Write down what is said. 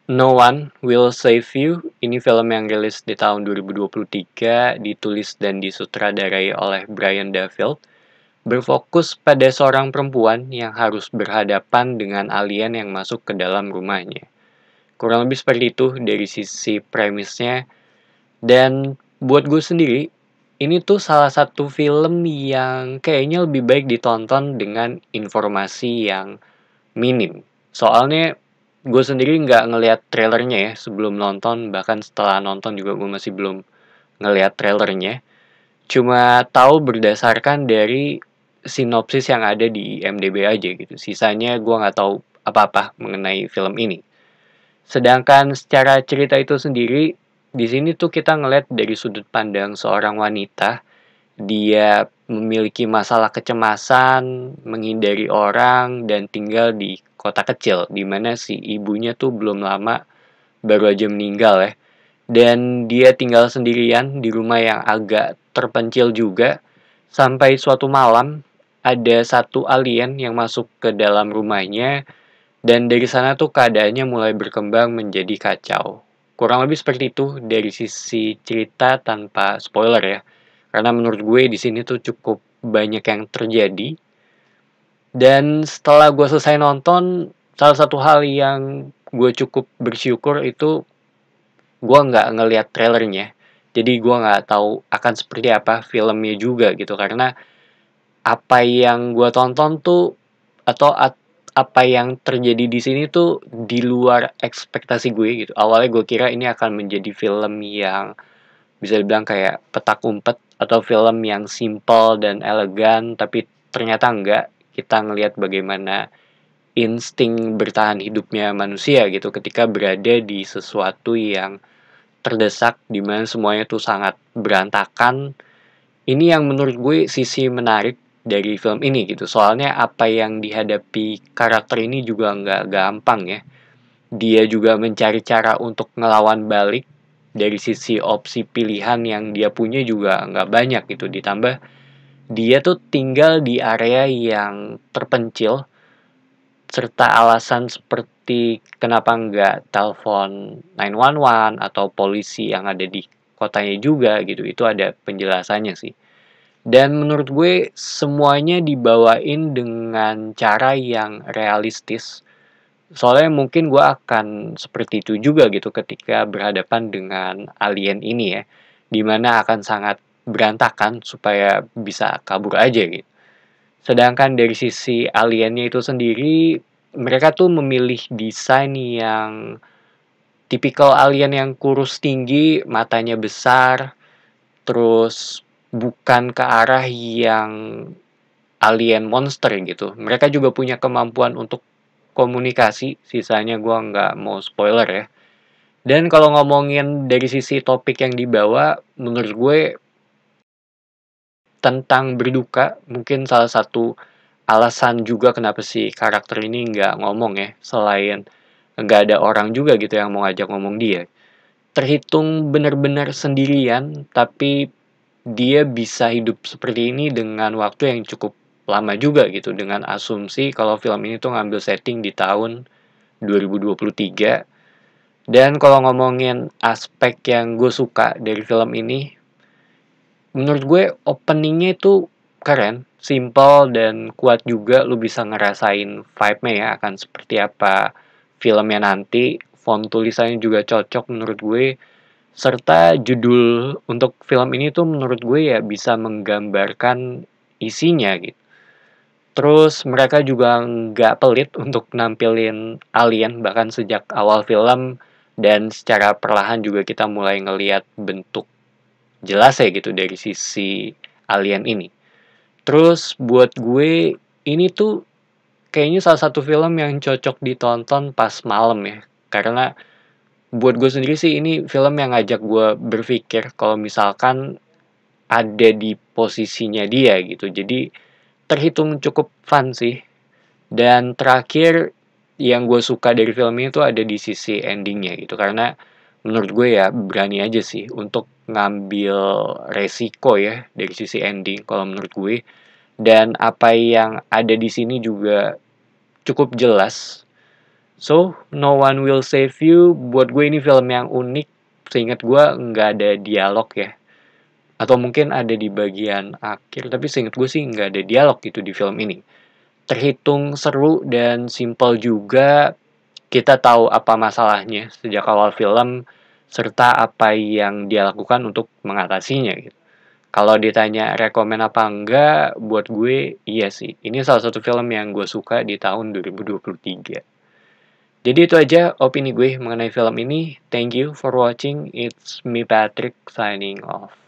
No One Will Save You. Ini film yang rilis di tahun 2023, ditulis dan disutradarai oleh Brian Dafield. Berfokus pada seorang perempuan yang harus berhadapan dengan alien yang masuk ke dalam rumahnya. Kurang lebih seperti itu dari sisi premisnya. Dan buat gue sendiri, ini tuh salah satu film yang kayaknya lebih baik ditonton dengan informasi yang minim. Soalnya gue sendiri nggak ngelihat trailernya ya sebelum nonton, bahkan setelah nonton juga gue masih belum ngelihat trailernya. Cuma tahu berdasarkan dari sinopsis yang ada di IMDb aja gitu. Sisanya gue nggak tahu apa-apa mengenai film ini. Sedangkan secara cerita itu sendiri, di sini tuh kita ngeliat dari sudut pandang seorang wanita. Dia memiliki masalah kecemasan, menghindari orang, dan tinggal di kota kecil, di mana si ibunya tuh belum lama baru aja meninggal ya. Dan dia tinggal sendirian di rumah yang agak terpencil juga, sampai suatu malam ada satu alien yang masuk ke dalam rumahnya, dan dari sana tuh keadaannya mulai berkembang menjadi kacau. Kurang lebih seperti itu dari sisi cerita tanpa spoiler ya. Karena menurut gue di sini tuh cukup banyak yang terjadi. Dan setelah gue selesai nonton, salah satu hal yang gue cukup bersyukur itu gue nggak ngelihat trailernya. Jadi gue nggak tahu akan seperti apa filmnya juga gitu. Karena apa yang gue tonton tuh atau apa yang terjadi di sini tuh di luar ekspektasi gue gitu. Awalnya gue kira ini akan menjadi film yang bisa dibilang kayak petak umpet atau film yang simple dan elegan, tapi ternyata enggak. Kita ngelihat bagaimana insting bertahan hidupnya manusia gitu ketika berada di sesuatu yang terdesak di mana semuanya tuh sangat berantakan. Ini yang menurut gue sisi menarik dari film ini gitu. Soalnya apa yang dihadapi karakter ini juga nggak gampang ya. Dia juga mencari cara untuk ngelawan balik. Dari sisi opsi pilihan yang dia punya juga nggak banyak gitu. Ditambah dia tuh tinggal di area yang terpencil. Serta alasan seperti kenapa nggak telepon 911 atau polisi yang ada di kotanya juga gitu. Itu ada penjelasannya sih. Dan menurut gue semuanya dibawain dengan cara yang realistis. Soalnya mungkin gue akan seperti itu juga gitu ketika berhadapan dengan alien ini ya. Dimana akan sangat berantakan supaya bisa kabur aja gitu. Sedangkan dari sisi aliennya itu sendiri, mereka tuh memilih desain yang tipikal alien yang kurus tinggi, matanya besar, terus bukan ke arah yang alien monster gitu. Mereka juga punya kemampuan untuk komunikasi, sisanya gua nggak mau spoiler ya. Dan kalau ngomongin dari sisi topik yang dibawa, menurut gue tentang berduka, mungkin salah satu alasan juga kenapa si karakter ini nggak ngomong ya, selain nggak ada orang juga gitu yang mau ngajak ngomong dia. Terhitung benar-benar sendirian, tapi dia bisa hidup seperti ini dengan waktu yang cukup lama juga gitu, dengan asumsi kalau film ini tuh ngambil setting di tahun 2023. Dan kalau ngomongin aspek yang gue suka dari film ini, menurut gue openingnya itu keren, simple dan kuat juga. Lu bisa ngerasain vibe-nya ya akan seperti apa filmnya nanti. Font tulisannya juga cocok menurut gue. Serta judul untuk film ini tuh menurut gue ya bisa menggambarkan isinya gitu. Terus mereka juga nggak pelit untuk nampilin alien bahkan sejak awal film, dan secara perlahan juga kita mulai ngelihat bentuk jelas ya gitu dari sisi alien ini. Terus buat gue ini tuh kayaknya salah satu film yang cocok ditonton pas malam ya. Karena buat gue sendiri sih ini film yang ngajak gue berpikir kalau misalkan ada di posisinya dia gitu. Jadi terhitung cukup fun sih. Dan terakhir yang gue suka dari film ini tuh ada di sisi endingnya gitu. Karena menurut gue ya berani aja sih untuk ngambil resiko ya dari sisi ending kalau menurut gue. Dan apa yang ada di sini juga cukup jelas. So, No One Will Save You, buat gue ini film yang unik. Seingat gue nggak ada dialog ya. Atau mungkin ada di bagian akhir, tapi seingat gue sih nggak ada dialog gitu di film ini. Terhitung seru dan simpel juga, kita tahu apa masalahnya sejak awal film, serta apa yang dia lakukan untuk mengatasinya gitu. Kalau ditanya rekomen apa enggak, buat gue iya sih. Ini salah satu film yang gue suka di tahun 2023. Jadi itu aja opini gue mengenai film ini. Thank you for watching. It's me Patrick signing off.